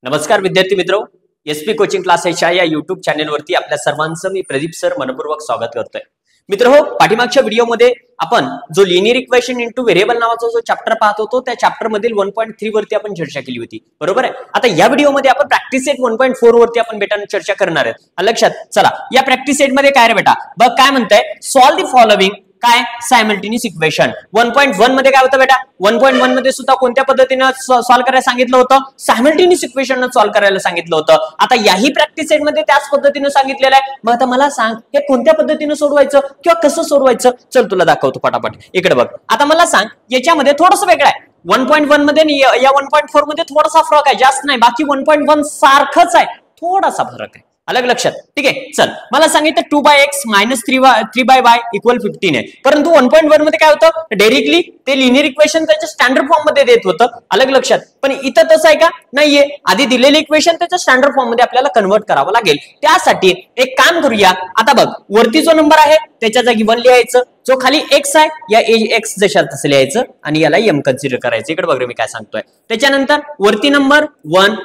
नमस्कार विद्यार्थी मित्रो, एसपी कोचिंग क्लासेसच्या या युट्यूब चॅनलवरती आपल्या सर्वांचं मी प्रदीप सर मनपूर्वक स्वागत करतोय. मित्रहो, पाठीमागच्या व्हिडिओमध्ये आपण जो लिनियर इक्वेशन इंटू व्हेरिएबल नावाचा जो चॅप्टर पाहत होतो त्या चॅप्टर मधील 1.3 वरती आपण चर्चा केली होती, बरोबर आहे. आता या व्हिडिओमध्ये आपण प्रॅक्टिस सेट 1.4 वरती आपण बेटा चर्चा करणार आहे. लक्षात चला, या प्रॅक्टिस सेट मध्ये काय रे बेटा बघ काय म्हणताय, सॉल्व द फॉलोइंग काय सायमल्टेनियस इक्वेशन. 1.1 मध्ये काय होतं बेटा, 1.1 मध्ये सुद्धा कोणत्या पद्धतीने सॉल्व करायला सांगितलं होतं, सायमल्टेनियस इक्वेशन सॉल्व करायला सांगितलं होतं. आता याही प्रॅक्टिस सेट मध्ये त्याच पद्धतीने सांगितलेलं आहे. मग आता मला सांग हे कोणत्या पद्धतीने सोडवायचं किंवा कसं सोडवायचं, चल तुला दाखवतो फटाफट. इकडे बघ, आता मला सांग याच्यामध्ये थोडंसं वेगळं आहे. 1.1 मध्ये या 1.4 मध्ये थोडासा फरक आहे, जास्त नाही. बाकी 1.1 सारखंच आहे, थोडासा फरक आहे. अलग लक्षात, ठीक आहे. चल मला सांगितलं 2/x - 3/y = 15 आहे. परंतु 1.1 मध्ये काय होतं, डायरेक्टली ते लिनियर इक्वेशन त्याच्या स्टँडर्ड फॉर्म मध्ये देत होतं. अलग लक्षात, पण इथं तसं आहे का, नाहीये. आधी दिलेले इक्वेशन त्याच्या स्टँडर्ड फॉर्म मध्ये आपल्याला कन्वर्ट करावं लागेल. त्यासाठी एक काम करूया. आता बघ, वरती जो नंबर आहे त्याच्या जागी 1 लिहायचं, जो खाली x आहे या x जशा तसं लिहायचं आणि याला m कन्सिडर करायचं. इकडे बघ रे मी काय सांगतोय. त्याच्यानंतर वरती नंबर 1,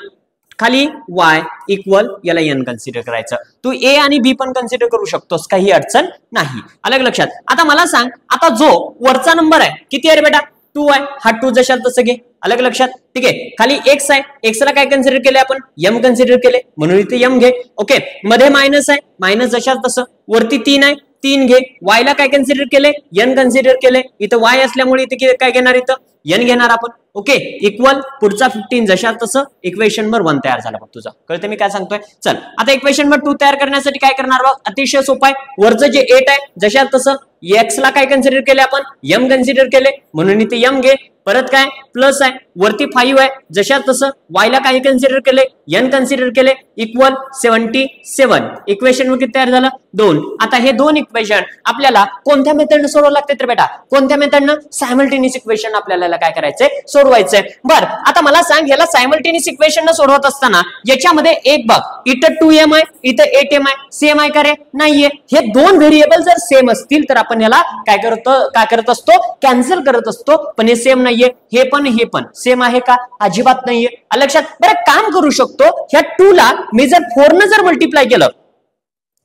खाली y इक्वल याला n कन्सिडर करायचं. तू a आणि b पण कन्सिडर करू शकतोस, काही अडचण नाही. अलग लक्षात. आता मला सांग, आता जो वरचा नंबर आहे किती आहे रे बेटा, 2 आहे. हा 2 जशाल तसं घे. अलग लक्षात, ठीक आहे. खाली x आहे, x ला काय कन्सिडर केले आपण, m कन्सिडर केले, म्हणून इथे m घे. ओके, मध्ये मायनस आहे, मायनस जशाल तसं. वरती 3 आहे, 3 घे. y ला काय कन्सिडर केले, n कन्सिडर केले. इथं y असल्यामुळे इथे काय घेणार, इथं n घेणार आपण. ओके, इक्वल पुढचा 15 जशाल तसं इक्वेशन नंबर 1 तयार झाला. बघ तुझा कळतं मी काय सांगतोय. चल आता इक्वेशन नंबर 2 तयार करण्यासाठी काय करणार बघ, अतिशय सोपं आहे. वरचं जे 8 आहे जशाल तसं x ला काय कन्सिडर केले आपण, m कन्सिडर केले, म्हणून इथे m घे. परत काय प्लस आहे, वरती 5 आहे जशात तसं. y ला काय कन्सिडर केले, n कन्सिडर केले, इक्वल 77. इक्वेशन किती तयार झालं, 2. आता हे दोन इक्वेशन आपल्याला कोणत्या मेथडने सोडवावं लागते तर बेटा, कोणत्या मेथडनं, सायमल्टेनियस इक्वेशन आपल्याला काय करायचंय, सोडवायचंय. बर आता मला सांग, याला सायमल्टेनियस इक्वेशन सोडवत असताना याच्यामध्ये एक बघ, इथं 2m आहे, इथं 8m आहे. सेम आहे का रे, नाहीये. हे दोन व्हेरिएबल जर सेम असतील तर आपण याला काय करत असतो, कॅन्सल करत असतो. पण हे सेम नाहीये, हे पण सेम आहे का, अजिबात नाहीये. लक्षात. बरं काम करू शकतो, ह्या 2 ला मी जर 4 न जर मल्टिप्लाय केलं,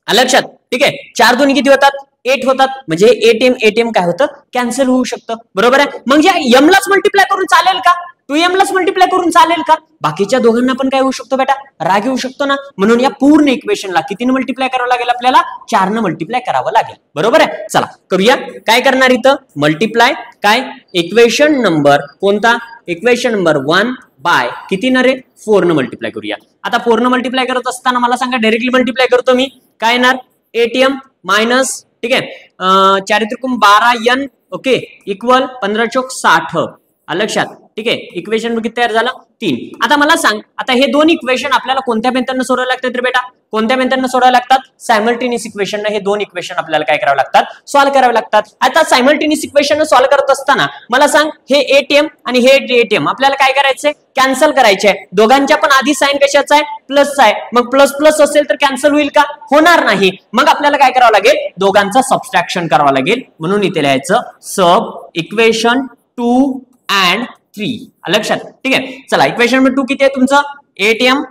लक्षात, ठीक आहे. 4 2 किती होतात, 8 होतात. म्हणजे 8m काय होतं, कॅन्सल होऊ शकतं, बरोबर आहे. म्हणजे m लाच मल्टिप्लाय करून चालेल का, 2m लाच मल्टिप्लाय करून चालेल का, बाकीच्या दोघांना पण काय होऊ शकतो बेटा, राग येऊ शकतो ना. म्हणून या पूर्ण इक्वेशनला कितीने मल्टिप्लाय करावं लागेल, आपल्याला 4 ने मल्टिप्लाय करावं लागेल, बरोबर आहे. चला करूया. काय करणार इथं, मल्टिप्लाय काय, इक्वेशन नंबर कोणता, इक्वेशन नंबर 1 बाय किती ना रे, 4 ने मल्टिप्लाय करूया. आता 4 ने मल्टिप्लाय करत असताना मला सांगा, डायरेक्टली मल्टिप्लाय करतो मी, काय येणार, 8m मायनस, ठीक आहे, 4 त्रिकोण 12n, ओके, इक्वल 15 चौक 60. लक्षात, ठीक आहे. इक्वेशन किती तयार झालं, 3. आता मला सांग, आता हे दोन इक्वेशन आपल्याला कोणत्या मेथडने सोडवायला लागतात रे बेटा, कोणत्या मेथडने सोडवायला लागतात, सायमल्टेनियस इक्वेशन. हे दोन इक्वेशन आपल्याला काय करावं लागतात, सॉल्व्ह करावे लागतात. आता सायमल्टेनियस इक्वेशन सॉल्व्ह करत असताना मला सांग, हे 8m आणि हे 8m आपल्याला काय करायचंय, कॅन्सल करायचे. दोघांच्या पण आधी साइन कशाचा आहे, प्लस आहे. मग प्लस प्लस असेल तर कॅन्सल होईल का, होणार नाही. मग आपल्याला काय करावं लागेल, दोघांचा सबट्रॅक्शन करावं लागेल. म्हणून इथे लिहायचं सब इक्वेशन 2 and 3. लक्षात, ठीक आहे. चला इक्वेशन नंबर 2 किती आहे तुमचं, 8m,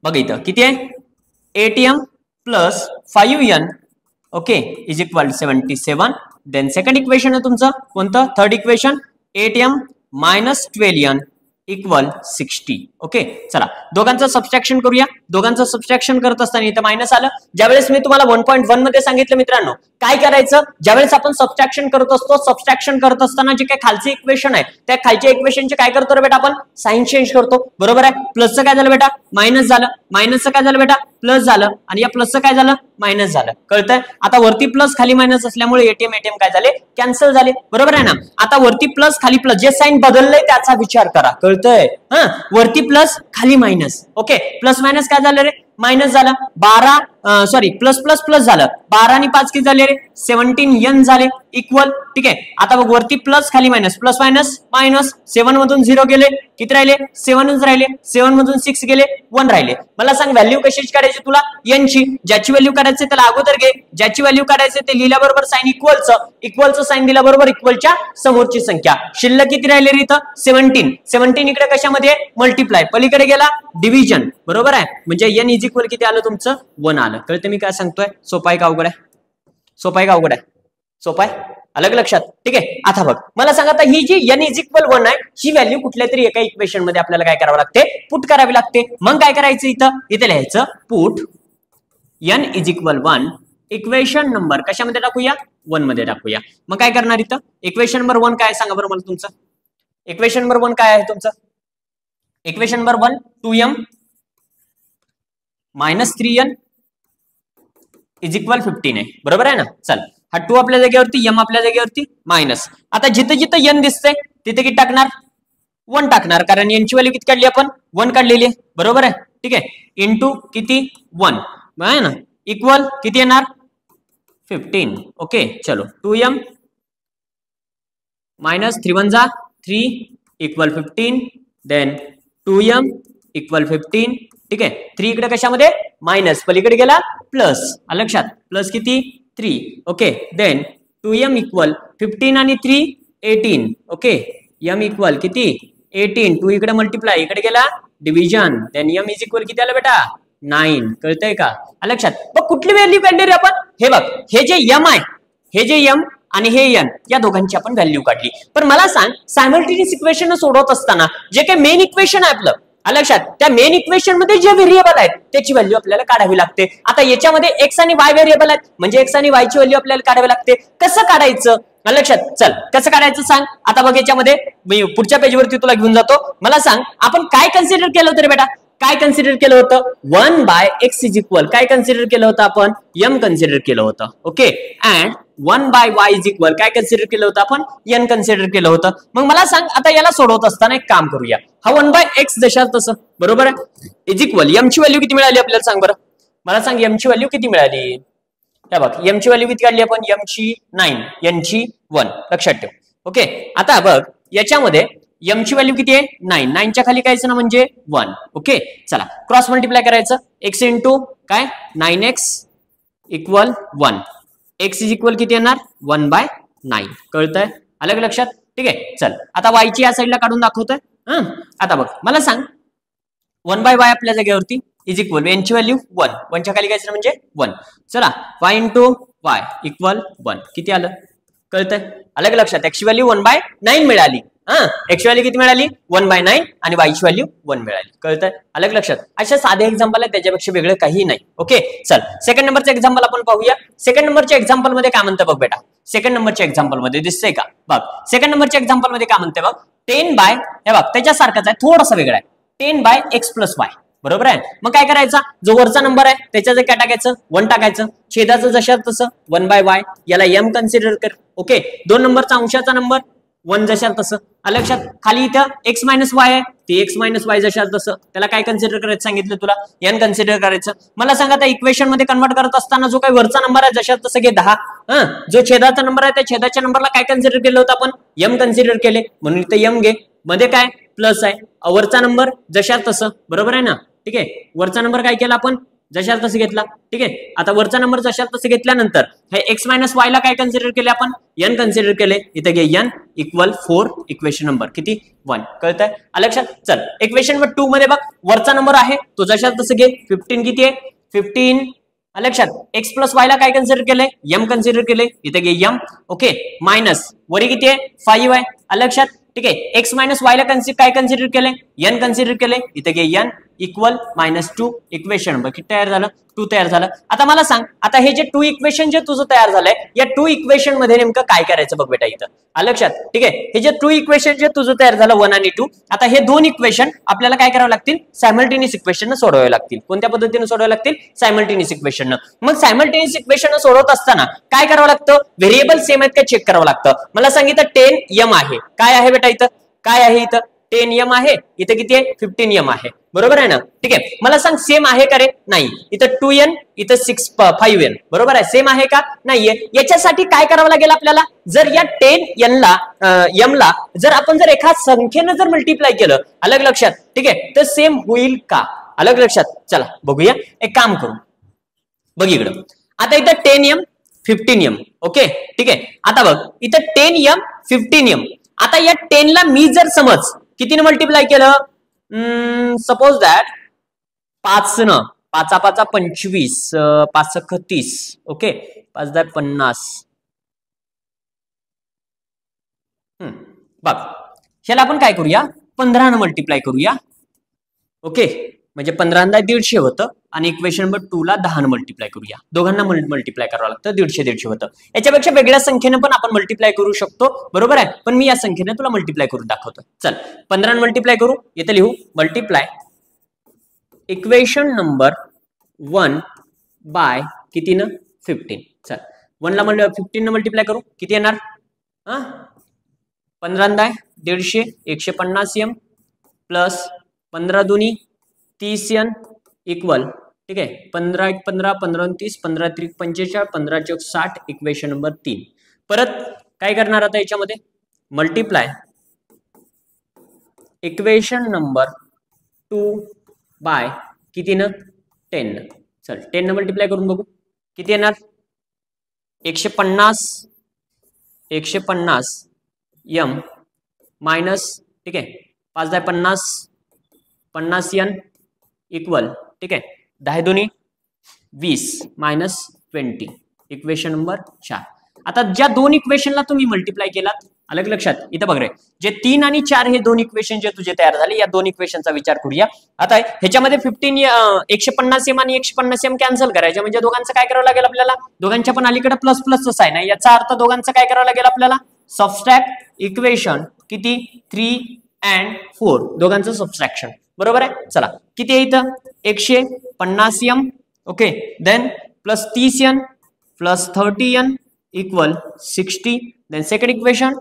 बघा इथं किती आहे, 8m plus 5n, okay, is equal 77. Then second equation आहे तुमचं कोणतं, third equation, 8m minus 12n equal 60. Okay, चला दोघांचं सबट्रॅक्शन करूया. दोघांचं सबट्रॅक्शन करत असताना इथं मायनस आलं. ज्यावेळेस मी तुम्हाला 1.1 मध्ये सांगितलं मित्रांनो, काय करायचं, ज्यावेळेस आपण सबट्रॅक्शन करत असतो, सबट्रॅक्शन करत असताना जे काही खालचे इक्वेशन आहे त्या खालच्या इक्वेशनचे काय करतो रे बेटा, आपण साइन चेंज करतो, बरोबर आहे. प्लसचं काय झालं बेटा, मायनस झालं. मायनसचं काय झालं बेटा, प्लस झालं. आणि या प्लसचं काय झालं, मायनस झालं. कळतंय. आता वरती प्लस खाली मायनस असल्यामुळे एटीएम काय झाले, कॅन्सल झाले, बरोबर आहे ना. आता वरती प्लस खाली प्लस, जे साइन बदललंय त्याचा विचार करा. कळतंय, हा, वरती प्लस खाली मायनस. ओके, प्लस मायनस काय झालं रे, मायनस झालं 12 सॉरी प्लस प्लस प्लस झालं 12 आणि 5 किती झाले रे 17 n झाले इक्वल ठीक आहे. आता बघ वरती प्लस खाली मायनस प्लस मायनस मायनस 7 मधून 0 गेले किती राहिले 7च राहिले 7 मधून 6 गेले 1 राहिले. मला सांग व्हॅल्यू कशाची काढायची तुला n ची. ज्याची व्हॅल्यू काढायची त्याला अगोदर घे ज्याची व्हॅल्यू काढायची ते लिहिल्याबरोबर साइन इक्वलचं साइन दिल्याबरोबर इक्वलच्या समोरची संख्या शिल्लक किती राहिले रे इथं 17 इकडे कशामध्ये मल्टिप्लाय पलीकडे गेला डिव्हिजन बरोबर आहे म्हणजे n इज इक्वल किती आलं तुमचं 1 आलं. कळतं मी काय सांगतोय सोपा आहे का अवघड आहे सोपा आहे का अवघड आहे सोपा आहे अलग लक्षात ठीक आहे. आता बघ मला सांगा आता ही जी n इज इक्वल 1 आहे ही व्हॅल्यू कुठल्या तरी एका इक्वेशन मध्ये आपल्याला काय करावं लागते पुट करावी लागते. मग काय करायचं इथे लिहायचं put n is equal 1 equation number कशामध्ये टाकूया 1 मध्ये टाकूया. मग काय करणार इथं इक्वेशन नंबर 1 काय सांगा बरं मला तुमचं इक्वेशन नंबर 1 काय आहे तुमचं equation number 1 2m minus 3n is equal 15 आहे बरोबर आहे ना. चल हा 2 आपल्या जागेवरती m आपल्या जागेवरती मायनस. आता जिथे जिथे n दिसतंय तिथे किती टाकणार 1 टाकणार कारण n ची व्हॅल्यू किती काढली आपण 1 काढलेली आहे बरोबर आहे ठीक आहे इंटू किती 1 आहे ना इक्वल किती येणार 15 ओके. चलो 2m मायनस 3 1 जा 3 इक्वल 15 देन 2m इक्वल 15 ठीक आहे. 3 इकडे कशामध्ये मायनस पलीकडे गेला प्लस लक्षात प्लस किती 3 ओके. देन 2m इक्वल 15 आणि 3 18 ओके. m इक्वल किती 18 2 इकडे मल्टिप्लाय इकडे गेला division then m is equal किती आलं बेटा 9. कळतंय का लक्षात. मग कुठली व्हॅल्यू काढली रे आपण हे बघ हे जे m आहे हे जे m आणि हे n या दोघांची आपण व्हॅल्यू काढली. पण मला सांग सायमल्टेनियस इक्वेशन सोडवत असताना जे काही मेन इक्वेशन आहे आपलं लक्षात त्या मेन इक्वेशन मध्ये जे व्हेरिएबल आहेत त्याची व्हॅल्यू आपल्याला काढावी लागते. आता याच्यामध्ये x आणि y व्हेरिएबल आहेत म्हणजे x आणि y ची व्हॅल्यू आपल्याला काढावी लागते. कसं काढायचं लक्षात चल कसं काढायचं सांग. आता बघ याच्यामध्ये मी पुढच्या पेजवरती तुला घेऊन जातो. मला सांग आपण काय कन्सिडर केलं होतं रे बेटा काय कन्सिडर केलं होतं 1 बाय x इज इक्वल काय कन्सिडर केलं होतं आपण m कन्सिडर केलं होतं okay. And 1 by y is equal काय कन्सिडर केलं होतं आपण n कन्सिडर केलं होतं. मग मला सांग आता याला सोडवत असताना एक काम करूया हा 1 बाय x जशा तसं बरोबर आहे इज इक्वल m ची व्हॅल्यू किती मिळाली आपल्याला सांग बरं मला सांग m ची व्हॅल्यू किती मिळाली हे बघ m ची व्हॅल्यू किती काढली आपण m ची 9 n ची 1 लक्षात ठेव ओके. आता बघ याच्यामध्ये m ची व्हॅल्यू किती आहे 9 च्या खाली कायचं ना म्हणजे 1 ओके. चला क्रॉस मल्टिप्लाय करायचं x इंटू काय 9x equal 1 x is equal किती येणार 1 बाय 9 कळतंय अलग लक्षात ठीक आहे. चल आता y ची या साईडला काढून दाखवतोय आता बघ मला सांग 1 बाय y आपल्या जागेवरती इज इक्वल n ची व्हॅल्यू 1 च्या खाली कायचं म्हणजे 1 चला y इंटू y इक्वल 1 किती आलं कळतंय अलग लक्षात x ची व्हॅल्यू 1 बाय 9 मिळाली x ची व्हॅल्यू किती मिळाली 1 बाय 9 आणि y ची व्हॅल्यू 1 मिळाली कळतंय अलग लक्षात. अशा साधे एक्झाम्पल आहे त्याच्यापेक्षा वेगळं काही नाही ओके. चल सेकंड नंबरचं एक्झाम्पल आपण पाहूया. सेकंड नंबरच्या एक्झाम्पल मध्ये काय म्हणतं बघ बेटा सेकंड नंबरच्या एक्झाम्पल मध्ये दिसतंय का बघ सेकंड नंबरच्या एक्झाम्पल मध्ये काय म्हणते बघ 10 बाय हे बघ त्याच्यासारखंच आहे थोडासा वेगळा आहे 10 बाय x प्लस y बरोबर आहे. मग काय करायचा जो वरचा नंबर आहे त्याच्या काय टाकायचं 1 टाकायचं छेदाचं जशा तसं 1 बाय y याला m कन्सिडर कर ओके. 2 नंबरचा अंशाचा नंबर 1 जशा तसं लक्षात खाली इथं x मायनस वाय आहे ते x मायनस वाय जशा तसं त्याला काय कन्सिडर करायचं सांगितलं तुला n कन्सिडर करायचं. मला सांगा आता इक्वेशन मध्ये कन्वर्ट करत असताना जो काही वरचा नंबर आहे जशा तसं घे 10 जो छेदाचा नंबर आहे त्या छेदाच्या नंबरला काय कन्सिडर केलं होतं आपण m कन्सिडर केले म्हणून इथं m घे मध्ये काय प्लस आहे वरचा नंबर जशा तसं बरोबर आहे ना ठीक आहे. वरचा नंबर काय केला आपण जशाल तसं घेतला ठीक आहे. आता वरचा नंबर जशाल तसं घेतल्यानंतर हे x मायनस वाय ला काय कन्सिडर केले आपण n कन्सिडर केले इथे घे n इक्वल 4 इक्वेशन नंबर किती 1 कळतंय लक्षात. चल इक्वेशन नंबर 2 मध्ये बघ वरचा नंबर आहे तो जशाल तसं घे 15 किती आहे 15 लक्षात x प्लस वाय ला काय कन्सिडर केले m कन्सिडर केले इथे घे m ओके मायनस वरी किती आहे 5 आहे लक्षात ठीक आहे. x मायनस वाय ला काय कन्सिडर केले n कन्सिडर केले इथे घे n इक्वल -2 इक्वेशन नंबर किती तयार झालं 2 तयार झालं. आता मला सांग आता हे जे 2 इक्वेशन जे तुझं तयार झालंय या 2 इक्वेशन मध्ये नेमकं काय करायचं बघ बेटा इथं लक्षात ठीक आहे. हे जे 2 इक्वेशन जे तुझं तयार झालं 1 आणि 2 आता हे 2 इक्वेशन आपल्याला काय करावं लागतील सायमल्टेनियस इक्वेशन सोडवावे लागतील. कोणत्या पद्धतीने सोडवावे लागतील सायमल्टेनियस इक्वेशन. मग सायमल्टेनियस इक्वेशन सोडवत असताना काय करावं लागतं व्हेरिएबल सेम आहेत का चेक करावं लागतं. मला सांगितलं 10m आहे काय आहे बेटा इथं काय आहे इथं 10m आहे, इथं किती आहे 15m आहे, बरोबर आहे ना? ठीक आहे, मला सांग सेम आहे का रे? नाही. इथं 2n, इथं 5n, बरोबर आहे. सेम आहे का? नाहीये. याच्यासाठी काय करावं लागेल आपल्याला? जर या 10n ला m ला जर आपण जर एका संख्येनं जर मल्टिप्लाय केलं, अलग लक्षात, ठीक आहे, तर सेम होईल का? अलग लक्षात. चला बघूया, एक काम करू, बघ इकडं. आता इथं 10m 15m, ओके, ठीक आहे. आता बघ इथं 10m 15m. आता या 10 ला मी जर समज कितीने मल्टिप्लाय केलं, सपोज दॅट 5 न 5 5 25, 5 30, ओके, 5 10 50. बघ ह्याला आपण काय करूया, 15 न मल्टिप्लाय करूया, ओके. म्हणजे 15 150 होतं आणि इक्वेशन नंबर 2 ला 10 मल्टिप्लाय करूया. दोघांना मल्टिप्लाय करावं लागतं, 150 होतं. याच्यापेक्षा वेगळ्या संख्येनं पण आपण मल्टिप्लाय करू शकतो, बरोबर आहे. पण मी या संख्येने तुला मल्टिप्लाय करून दाखवतो. चल 15 मल्टिप्लाय करू. येथे लिहू मल्टिप्लाय इक्वेशन नंबर 1 बाय कितीनं 15. चल 1 ला 15 मल्टिप्लाय करू, किती येणार? 15 150, 150m प्लस 15 दुनी 30n इक्वल, ठीक आहे, 15 1 15, 15 30, 15 3 45, 15 4 60, इक्वेशन नंबर 3. परत काय करणार आता याच्यामध्ये? मल्टिप्लाय इक्वेशन नंबर 2 बाय कितीनं 10. चल 10 न मल्टिप्लाय करून बघू किती येणार? 150 m मायनस, ठीक आहे, 5 10 50, 50n इक्वल, ठीक आहे, 10 दुनी 20 मायनस 20, इक्वेशन नंबर 4. आता ज्या दोन इक्वेशनला तुम्ही मल्टिप्लाय केलात, अलग लक्षात, इथं बघ रे, जे 3 आणि 4 हे दोन इक्वेशन जे तुझे तयार झाले, या दोन इक्वेशनचा विचार करूया. आता ह्याच्यामध्ये 150m आणि 150m कॅन्सल करायचे, म्हणजे दोघांचं काय करावं लागेल आपल्याला? दोघांच्या पण अलीकडे प्लस प्लसच आहे ना, याचा अर्थ दोघांचं काय करावं लागेल आपल्याला? सबस्ट्रॅक्ट इक्वेशन किती 3 and 4, दोघांचं सबस्ट्रॅक्शन, बरोबर आहे. चला किती आहे इथं? 150m, okay, then plus 30n plus 30n equal 60. Then second equation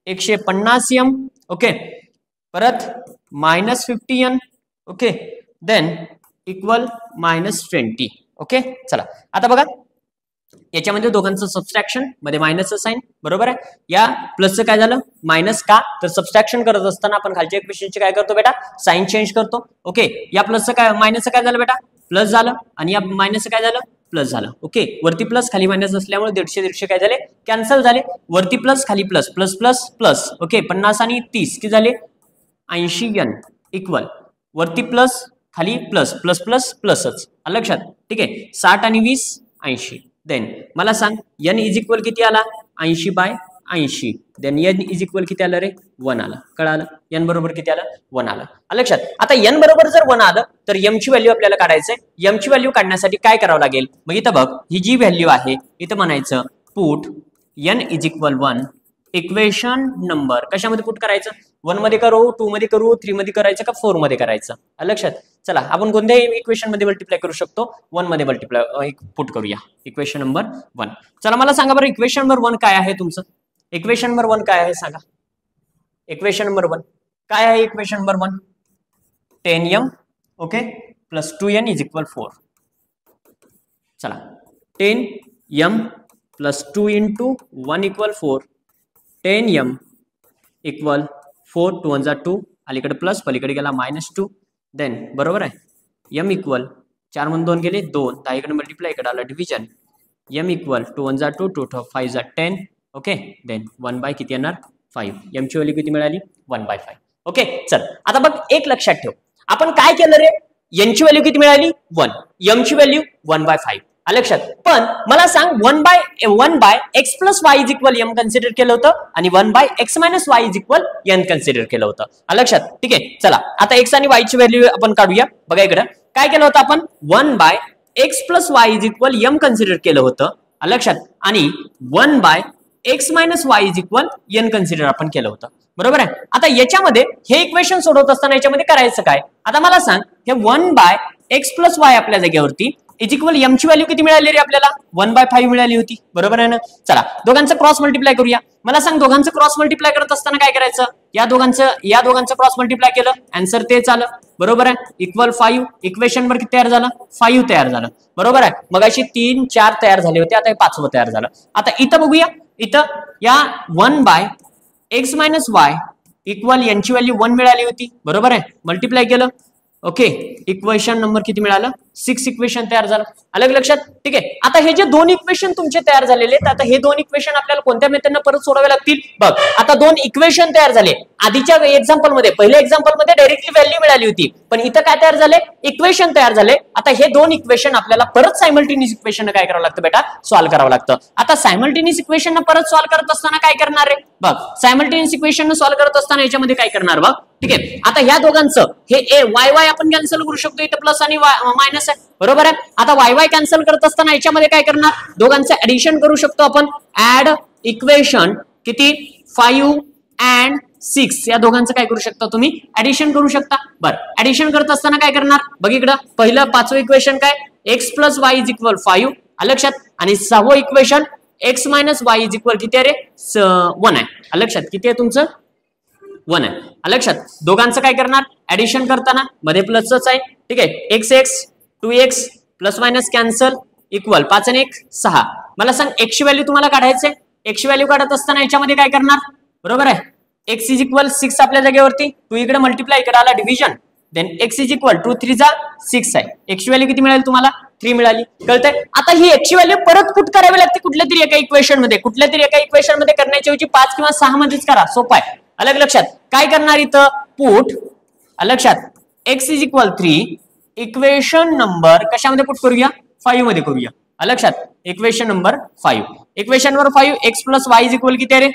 150m, okay, परत minus 50n, okay, then equal minus 20, okay. चला आता बघा याच्यामध्ये दोघांचं सबस्ट्रॅक्शन मध्ये मायनसचं साइन, बरोबर आहे. या प्लसचं काय झालं? मायनस. का? तर सबस्ट्रॅक्शन करत असताना आपण खालच्या इक्वेशनचे काय करतो बेटा? साइन चेंज करतो, ओके. या प्लसचं काय, मायनसचं काय झालं बेटा? प्लस झालं, आणि या मायनसचं काय झालं? प्लस झालं, ओके. वरती प्लस खाली मायनस असल्यामुळे 150 काय झाले? कॅन्सल झाले. वरती प्लस खाली plus, plus plus plus, okay. 50 आणि 30 किती झाले? 80n इक्वल, वरती प्लस खाली प्लस, प्लस प्लस प्लसच, लक्षात, ठीक आहे. 60 आणि 20 80. देन मला सांग n इज इक्वल किती आला? 80/80. देन n इज इक्वल किती आलं रे? 1 आलं. कळालं? n बरोबर किती आलं? 1 आलं. लक्षात. आता n बरोबर जर 1 आलं तर m ची व्हॅल्यू आपल्याला काढायचंय. m ची व्हॅल्यू काढण्यासाठी काय करावं लागेल? मग इथं बघ, ही जी व्हॅल्यू आहे इथं म्हणायचं put n is equal 1 equation number कशामध्ये पुट करायचं? 1 मध्ये करू, 2 मध्ये करू, 3 मध्ये करायचं का 4 मध्ये करायचं? लक्षात. चला आपण कोणत्याही इक्वेशन मध्ये मल्टिप्लाय करू शकतो. 1 मध्ये मल्टिप्लाय पुट करूया इक्वेशन नंबर 1. चला मला सांगा बरं इक्वेशन नंबर 1 काय आहे तुमचं? इक्वेशन नंबर 1 काय आहे सांगा? इक्वेशन नंबर 1 काय आहे? Equation number 1 10m, okay, plus 2n is equal 4. चला 10m plus 2 into 1 equal 4. 10m equal 4, 2 1 जा 2, अलीकडे प्लस पलीकडे गेला -2. देन बरोबर आहे m इक्वल 4 म्हणून 2 गेले 2, 10 इकडे मल्टिप्लाय इकडे आला डिव्हिजन. m इक्वल 2 1 जा 2, 2 5 जा 10, ओके. देन 1 बाय किती येणार? 5. m ची व्हॅल्यू किती मिळाली? 1/5, ओके. चल आता बघ एक लक्षात ठेव, आपण काय केलं रे? n ची व्हॅल्यू किती मिळाली? 1, m ची व्हॅल्यू 1/5. लक्षात. पण मला सांग 1 by x plus y is equal m consider केलं होतं आणि 1 by x minus y is equal n consider केलं होतं. लक्षात, ठीक आहे. चला आता x आणि y ची व्हॅल्यू आपण काढूया. बघा इकडे काय केलं होतं आपण? 1 by x plus y is equal m consider केलं होतं. लक्षात. आणि 1 by x minus y is equal n consider आपण केलं होतं. बरोबर आहे. आता याच्यामध्ये हे इक्वेशन सोडवत असताना याच्यामध्ये करायचं काय? आता मला सांग हे 1 बाय x प्लस y आपल्या जागेवरती इज इक्वल m ची व्हॅल्यू किती मिळाली रे आपल्याला? 1/5 मिळाली होती. बरोबर आहे ना? चला दोघांचं क्रॉस मल्टिप्लाय करूया. मला सांग दोघांचं क्रॉस मल्टिप्लाय करत असताना काय करायचं? या दोघांचं क्रॉस मल्टिप्लाय केलं, आन्सर तेच आलं. बरोबर आहे. इक्वल 5. इक्वेशन नंबर किती तयार झालं? 5 तयार झालं. बरोबर आहे. मग अशी 3 4 तयार झाले होते, आता हे 5वं तयार झालं. आता इथं बघूया, इथं या 1/x - y इक्वल यांची व्हॅल्यू 1 मिळाली होती. बरोबर आहे. मल्टिप्लाय केलं. ओके, इक्वेशन नंबर किती मिळालं? 6 इक्वेशन तयार झालं. अलग लक्षात. ठीक आहे. आता हे जे 2 इक्वेशन तुमचे तयार झालेले आहेत, आता हे 2 इक्वेशन आपल्याला कोणत्या मेथडनं परत सोडवावे लागतील? बघ, आता 2 इक्वेशन तयार झाले. आधीच्या एक्झाम्पल मध्ये, पहिल्या एक्झाम्पल मध्ये डायरेक्टली व्हॅल्यू मिळाली होती, पण इथं काय तयार झाले? इक्वेशन तयार झाले. आता हे 2 इक्वेशन आपल्याला परत सायमल्टेनियस इक्वेशन काय करावं लागतं बेटा? सॉल्व्ह करावं लागतं. आता सायमल्टेनियस इक्वेशन परत सॉल्व्ह करत असताना काय करणार आहे? बघ, सायमल्टेनियस इक्वेशन सॉल्व्ह करत असताना याच्यामध्ये काय करणार बघ. ठीक आहे. आता ह्या दोघांचं हे वाय आपण कॅन्सल करू शकतो, इथं प्लस आणि मायनस आहे. बरोबर आहे. आता वाय कॅन्सल करत असताना याच्यामध्ये काय करणार? दोघांचं ऍडिशन करू शकतो आपण. ऍड इक्वेशन किती? 5 and 6 या दोघांचं काय करू शकता तुम्ही? ऍडिशन करू शकता. बरं, ऍडिशन करत असताना काय करणार? बघ इकडं पहिलं 5वं इक्वेशन काय? x + y = 5 लक्षात. आणि 6वं इक्वेशन x - y = किती आहे रे? 1 आहे. लक्षात. किती आहे तुमचं? 1 आहे. लक्षात. दोघांचं काय करणार? ऍडिशन करताना मध्ये प्लसच आहे. ठीक आहे. x 2x ± कॅन्सल इक्वल 5 आणि 1 6. मला सांग x ची व्हॅल्यू तुम्हाला काढायचे. x ची व्हॅल्यू काढत असताना याच्यामध्ये काय करणार? बरोबर आहे. x = 6 आपल्या जागेवरती, 2 इकडे मल्टिप्लाय, इकडे आला डिव्हिजन, देन x = 2 3 6 आहे. x ची व्हॅल्यू किती मिळाली तुम्हाला? 3 मिळाली. कळतंय? आता ही x ची व्हॅल्यू परत पुट करावी लागते कुठल्या तरी एका इक्वेशन मध्ये करण्याच्या ऐवजी 5 किंवा 6 मध्येच करा. सोपं आहे. अलग लक्षात. काय करणार इथं? पुट लक्षात x = 3 इक्वेशन नंबर कशामध्ये पुट करूया? 5 मध्ये करूया. लक्षात. Equation number 5. Equation number 5 x + y = किती आहे रे?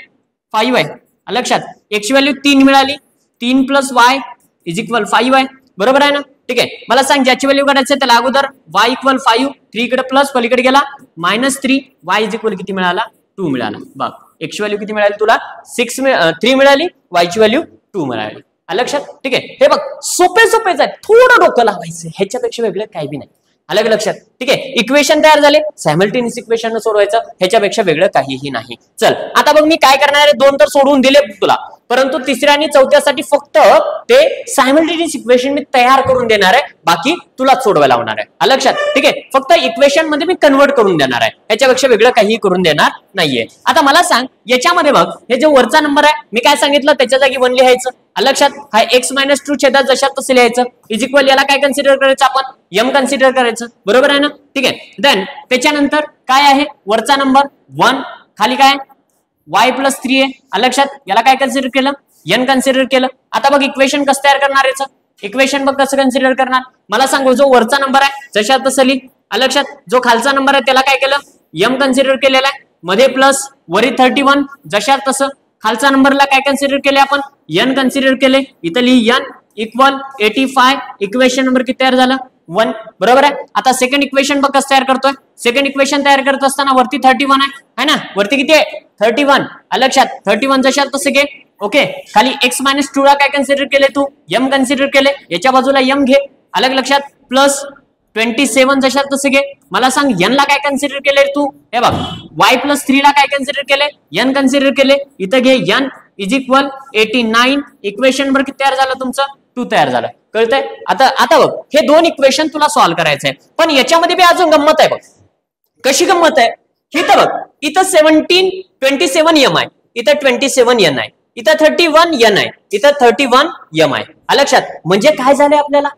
5 आहे. लक्षात. x ची व्हॅल्यू 3 मिळाली. 3 + y = 5 आहे. बरोबर आहे ना? ठीक आहे. मला सांग ज्याची व्हॅल्यू काढायची त्याला अगोदर y = 5, 3 इकडे प्लस, पलीकडे गेला -3, y = किती मिळाला? 2 मिळाला. बघ, x ची व्हॅल्यू किती मिळाली तुला? 3 मिळाली, y ची व्हॅल्यू 2 मिळाली. लक्षात. ठीक आहे. हे बघ, सोपेच आहे. थोडं डोकं लावायचं, ह्याच्यापेक्षा वेगळं काही बी नाही. अलग लक्षात. ठीक आहे. इक्वेशन तयार झाले, सायमल्टेनियस इक्वेशन सोडवायचं, ह्याच्यापेक्षा वेगळं काहीही नाही. चल आता बघ, मी काय करणार आहे? 2 तर सोडवून दिले तुला, परंतु 3ऱ्या आणि 4थ्यासाठी फक्त ते सायमल्टेनियस इक्वेशन मी तयार करून देणार आहे, बाकी तुला सोडवायला लावणार आहे. लक्षात. ठीक आहे. फक्त इक्वेशन मध्ये मी कन्वर्ट करून देणार आहे, ह्याच्यापेक्षा वेगळं काहीही करून देणार नाहीये. आता मला सांग, याच्यामध्ये बघ, हे जो वरचा नंबर आहे मी काय सांगितलं? त्याच्या जागी 1 लिहायचं. लक्षात. हा x - 2 छेदात जशात तसं लिहायचं. इक्वल याला काय कन्सिडर करायचं आपण? m कन्सिडर करायचं. बरोबर आहे ना? ठीक आहे. देन त्याच्यानंतर काय आहे? वरचा नंबर 1, खाली काय? y + 3 आहे. लक्षात. याला काय कन्सिडर केलं? n कन्सिडर केलं. आता बघ, इक्वेशन कसं तयार करणार याचं? इक्वेशन बघ कसं कन्सिडर करणार? मला सांगू, जो वरचा नंबर आहे जशात तसं लिह. लक्षात. जो खालचा नंबर आहे त्याला काय केलं? m कन्सिडर केलेला आहे, मध्ये प्लस, वरी 31 जशात तसं. खालचा नंबरला काय कन्सिडर केले आपण? n कन्सिडर केले. इथं लिह n = 85. इक्वेशन नंबर किती तयार झालं? 1. बरोबर आहे. आता सेकंड इक्वेशन बघ कसं तयार करतोय. सेकंड इक्वेशन तयार करत असताना वरती 31 आहे ना? वरती किती आहे? 31. लक्षात. 31 जशात तसं घे. ओके. खाली x - 2 ला काय कन्सिडर केले तू? m कन्सिडर केले. याच्या बाजूला m घे. अलग लक्षात. प्लस 27 जशात तसं घे. मला सांग, n ला काय कन्सिडर केले तू? हे बघ, y + 3 ला काय कन्सिडर केले? n कन्सिडर केले. इथं घे n = 89. इक्वेशन नंबर किती तयार झालं तुमचं? 2 तयार झालं. कळतंय? आता बघ, हे 2 इक्वेशन तुला सॉल्व्ह करायचंय, पण याच्यामध्ये बी अजून गंमत आहे. बघ कशी गंमत आहे. इथं बघ, इथं 27 m आहे, इथं 27 n आहे, इथं 31 n आहे, इथं 31 m आहे. लक्षात. म्हणजे काय झालंय आपल्याला?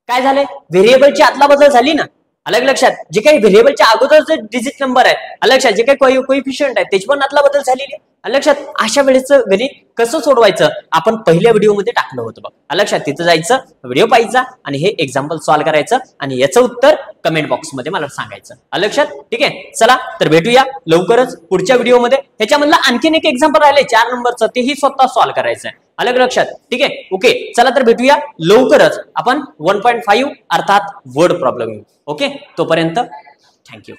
काय झालंय? व्हेरिएबलची आदला बदल झाली ना? अलग लक्षात. जे काही व्हेरिएबलच्या अगोदर जे डिजिट नंबर आहे, लक्षात, जे काही कोइफिशियंट आहे त्याची पण आदला बदल झालेली आहे. लक्षात. अशा वेळेचं गणित कसं सोडवायचं आपण पहिल्या व्हिडिओमध्ये टाकलं होतं बघ. लक्षात. तिथं जायचं, व्हिडिओ पाहायचा आणि हे एक्झाम्पल सॉल्व्ह करायचं आणि याचं उत्तर कमेंट बॉक्समध्ये मला सांगायचं. लक्षात. ठीक आहे. चला तर भेटूया लवकरच पुढच्या व्हिडिओमध्ये. ह्याच्यामधलं आणखीन एक एक्झाम्पल राहिले 4 नंबरचं, तेही स्वतः सॉल्व्ह करायचं आहे. अलग लक्षात. ठीक आहे. ओके. चला तर भेटूया लवकरच आपण 1.5 अर्थात वर्ड प्रॉब्लेम. ओके. तोपर्यंत थँक्यू.